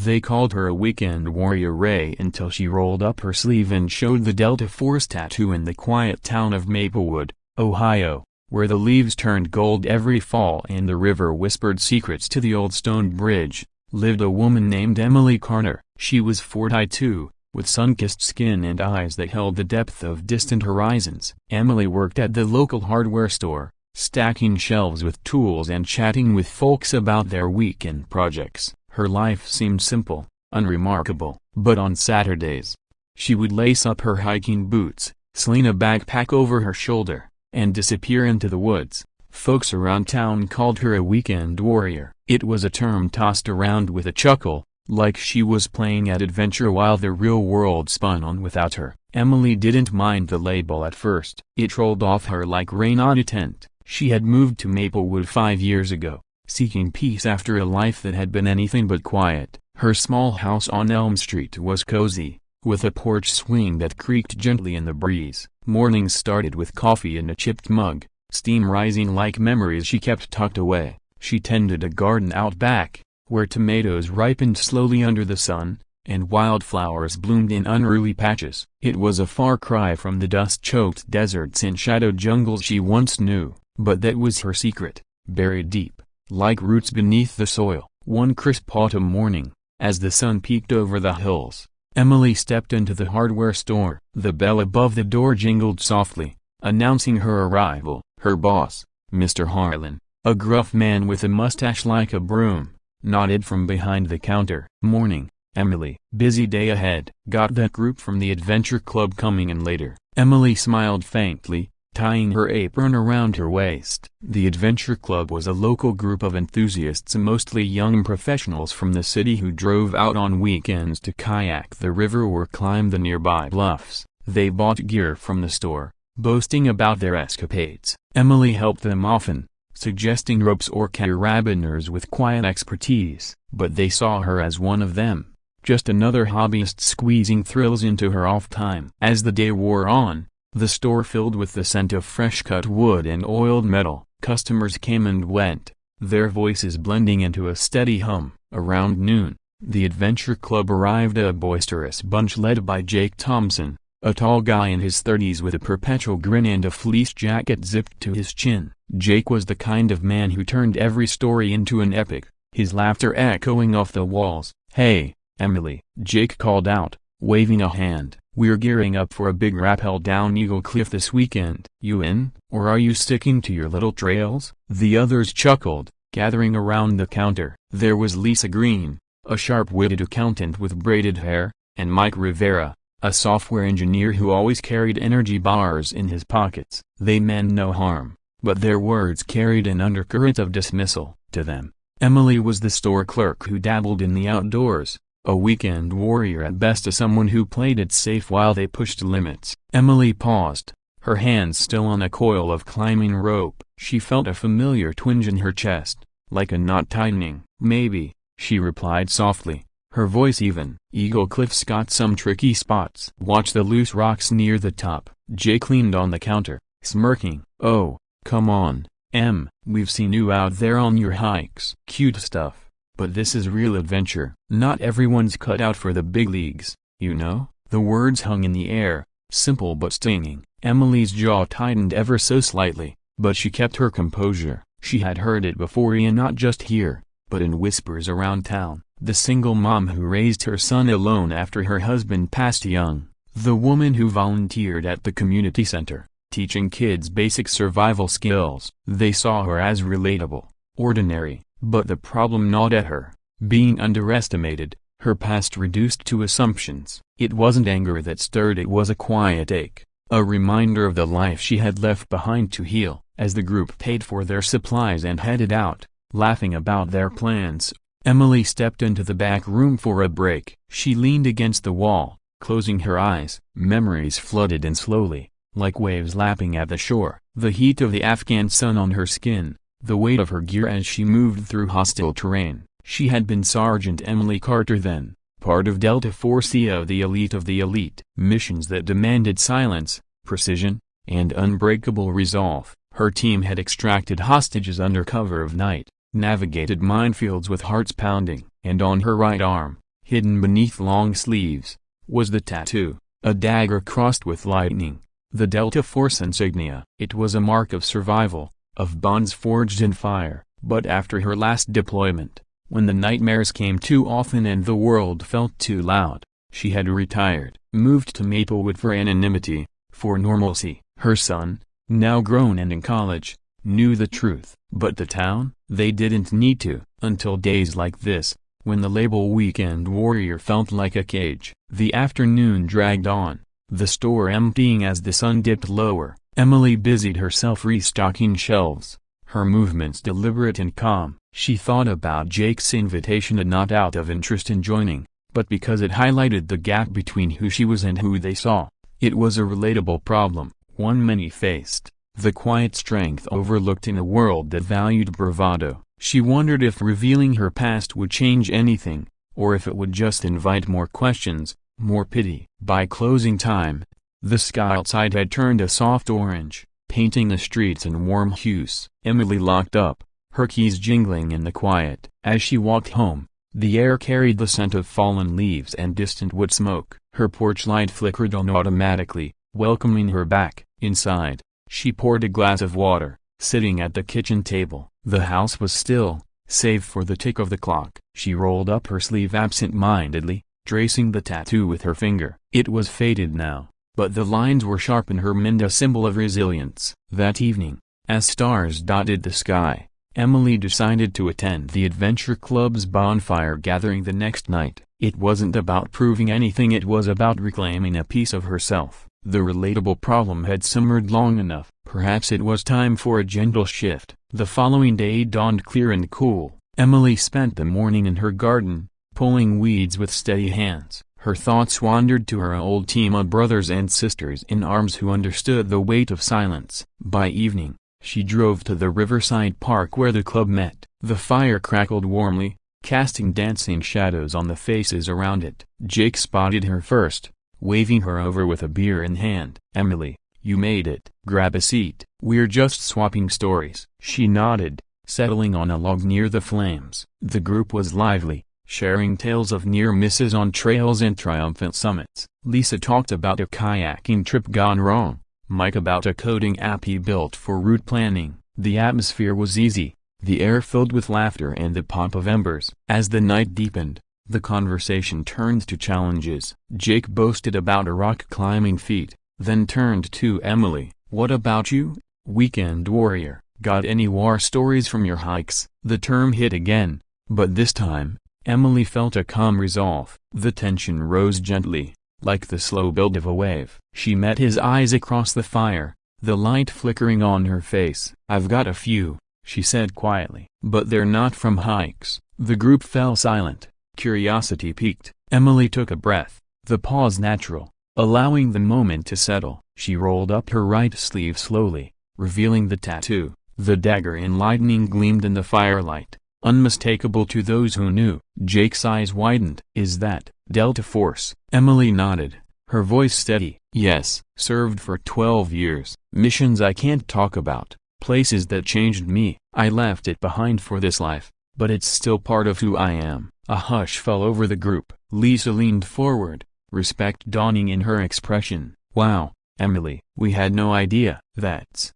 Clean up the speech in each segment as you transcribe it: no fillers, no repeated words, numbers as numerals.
They called her a weekend warrior Ray until she rolled up her sleeve and showed the Delta Force tattoo. In the quiet town of Maplewood, Ohio, where the leaves turned gold every fall and the river whispered secrets to the old stone bridge, lived a woman named Emily Carter. She was 42, with sun-kissed skin and eyes that held the depth of distant horizons. Emily worked at the local hardware store, stacking shelves with tools and chatting with folks about their weekend projects. Her life seemed simple, unremarkable, but on Saturdays, she would lace up her hiking boots, sling a backpack over her shoulder, and disappear into the woods. Folks around town called her a weekend warrior. It was a term tossed around with a chuckle, like she was playing at adventure while the real world spun on without her. Emily didn't mind the label at first. It rolled off her like rain on a tent. She had moved to Maplewood 5 years ago, seeking peace after a life that had been anything but quiet. Her small house on Elm Street was cozy, with a porch swing that creaked gently in the breeze. Mornings started with coffee in a chipped mug, steam rising like memories she kept tucked away. She tended a garden out back, where tomatoes ripened slowly under the sun, and wildflowers bloomed in unruly patches. It was a far cry from the dust-choked deserts and shadowed jungles she once knew, but that was her secret, buried deep, like roots beneath the soil. One crisp autumn morning, as the sun peeked over the hills, Emily stepped into the hardware store. The bell above the door jingled softly, announcing her arrival. Her boss, Mr. Harlan, a gruff man with a mustache like a broom, nodded from behind the counter. "Morning, Emily. Busy day ahead. Got that group from the adventure club coming in later." Emily smiled faintly, tying her apron around her waist. The adventure club was a local group of enthusiasts, mostly young professionals from the city who drove out on weekends to kayak the river or climb the nearby bluffs. They bought gear from the store, boasting about their escapades. Emily helped them often, suggesting ropes or carabiners with quiet expertise, but they saw her as one of them, just another hobbyist squeezing thrills into her off time. As the day wore on, the store filled with the scent of fresh-cut wood and oiled metal. Customers came and went, their voices blending into a steady hum. Around noon, the adventure club arrived, a boisterous bunch led by Jake Thompson, a tall guy in his 30s with a perpetual grin and a fleece jacket zipped to his chin. Jake was the kind of man who turned every story into an epic, his laughter echoing off the walls. "Hey, Emily," Jake called out, waving a hand. "We're gearing up for a big rappel down Eagle Cliff this weekend. You in, or are you sticking to your little trails?" The others chuckled, gathering around the counter. There was Lisa Green, a sharp-witted accountant with braided hair, and Mike Rivera, a software engineer who always carried energy bars in his pockets. They meant no harm, but their words carried an undercurrent of dismissal. To them, Emily was the store clerk who dabbled in the outdoors, a weekend warrior at best, someone who played it safe while they pushed limits. Emily paused, her hands still on a coil of climbing rope. She felt a familiar twinge in her chest, like a knot tightening. "Maybe," she replied softly, her voice even. "Eagle Cliff's got some tricky spots. Watch the loose rocks near the top." Jake leaned on the counter, smirking. "Oh, come on, Em, we've seen you out there on your hikes." "Cute stuff, but this is real adventure. Not everyone's cut out for the big leagues, you know?" The words hung in the air, simple but stinging. Emily's jaw tightened ever so slightly, but she kept her composure. She had heard it before, and not just here, but in whispers around town. The single mom who raised her son alone after her husband passed young. The woman who volunteered at the community center, teaching kids basic survival skills. They saw her as relatable, ordinary, but the problem gnawed at her, being underestimated, her past reduced to assumptions. It wasn't anger that stirred, it was a quiet ache, a reminder of the life she had left behind to heal. As the group paid for their supplies and headed out, laughing about their plans, Emily stepped into the back room for a break. She leaned against the wall, closing her eyes. Memories flooded in slowly, like waves lapping at the shore. The heat of the Afghan sun on her skin, the weight of her gear as she moved through hostile terrain. She had been Sergeant Emily Carter then, part of Delta Force, of the elite. Missions that demanded silence, precision, and unbreakable resolve. Her team had extracted hostages under cover of night, navigated minefields with hearts pounding, and on her right arm, Hidden beneath long sleeves was the tattoo, a dagger crossed with lightning, the Delta Force insignia. It was a mark of survival, of bonds forged in fire. But after her last deployment, when the nightmares came too often and the world felt too loud, she had retired, moved to Maplewood for anonymity, for normalcy. Her son, now grown and in college, knew the truth. But the town? They didn't need to. Until days like this, when the label weekend warrior felt like a cage. The afternoon dragged on, the store emptying as the sun dipped lower. Emily busied herself restocking shelves, her movements deliberate and calm. She thought about Jake's invitation, not out of interest in joining, but because it highlighted the gap between who she was and who they saw. It was a relatable problem, one many faced, the quiet strength overlooked in a world that valued bravado. She wondered if revealing her past would change anything, or if it would just invite more questions, more pity. By closing time, the sky outside had turned a soft orange, painting the streets in warm hues. Emily locked up, her keys jingling in the quiet. As she walked home, the air carried the scent of fallen leaves and distant wood smoke. Her porch light flickered on automatically, welcoming her back. Inside, she poured a glass of water, sitting at the kitchen table. The house was still, save for the tick of the clock. She rolled up her sleeve absent-mindedly, tracing the tattoo with her finger. It was faded now, but the lines were sharp in her mind, a symbol of resilience. That evening, as stars dotted the sky, Emily decided to attend the Adventure Club's bonfire gathering the next night. It wasn't about proving anything, it was about reclaiming a piece of herself. The relatable problem had simmered long enough. Perhaps it was time for a gentle shift. The following day dawned clear and cool. Emily spent the morning in her garden, pulling weeds with steady hands. Her thoughts wandered to her old team of brothers and sisters in arms who understood the weight of silence. By evening, she drove to the riverside park where the club met. The fire crackled warmly, casting dancing shadows on the faces around it. Jake spotted her first, waving her over with a beer in hand. "Emily, you made it. Grab a seat. We're just swapping stories." She nodded, settling on a log near the flames. The group was lively, sharing tales of near misses on trails and triumphant summits. Lisa talked about a kayaking trip gone wrong, Mike about a coding app he built for route planning. The atmosphere was easy, the air filled with laughter and the pop of embers. As the night deepened, the conversation turned to challenges. Jake boasted about a rock climbing feat, then turned to Emily. "What about you, weekend warrior? Got any war stories from your hikes?" The term hit again, but this time, Emily felt a calm resolve. The tension rose gently, like the slow build of a wave. She met his eyes across the fire, the light flickering on her face. "I've got a few," she said quietly. "But they're not from hikes." The group fell silent. Curiosity piqued. Emily took a breath, the pause natural, allowing the moment to settle. She rolled up her right sleeve slowly, revealing the tattoo. The dagger in lightning gleamed in the firelight, unmistakable to those who knew. Jake's eyes widened. "Is that Delta Force?" Emily nodded, her voice steady. "Yes. Served for 12 years. Missions I can't talk about, places that changed me. I left it behind for this life, but it's still part of who I am." A hush fell over the group. Lisa leaned forward, respect dawning in her expression. "Wow, Emily, we had no idea." "That's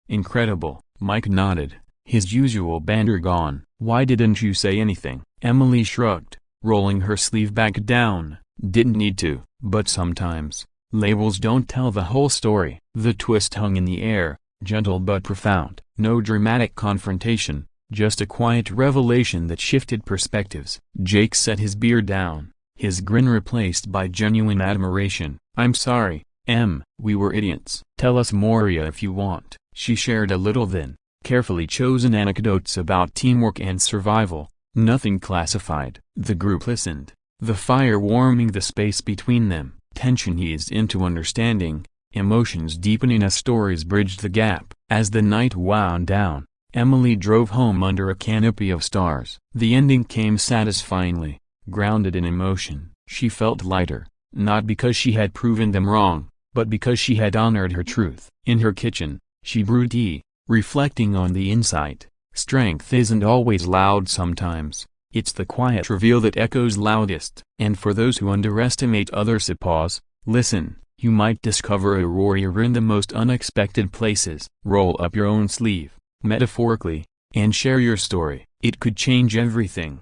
incredible." Mike nodded, his usual banter gone. "Why didn't you say anything?" Emily shrugged, rolling her sleeve back down. "Didn't need to, but sometimes, labels don't tell the whole story." The twist hung in the air, gentle but profound. No dramatic confrontation, just a quiet revelation that shifted perspectives. Jake set his beer down, his grin replaced by genuine admiration. "I'm sorry, Em. We were idiots." "Tell us more if you want." She shared a little then, carefully chosen anecdotes about teamwork and survival, nothing classified. The group listened, the fire warming the space between them. Tension eased into understanding, emotions deepening as stories bridged the gap. As the night wound down, Emily drove home under a canopy of stars. The ending came satisfyingly, grounded in emotion. She felt lighter, not because she had proven them wrong, but because she had honored her truth. In her kitchen, she brewed tea, reflecting on the insight. Strength isn't always loud. Sometimes, It's the quiet reveal that echoes loudest. And for those who underestimate others, pause, listen, you might discover a warrior in the most unexpected places. Roll up your own sleeve, metaphorically, and share your story. It could change everything.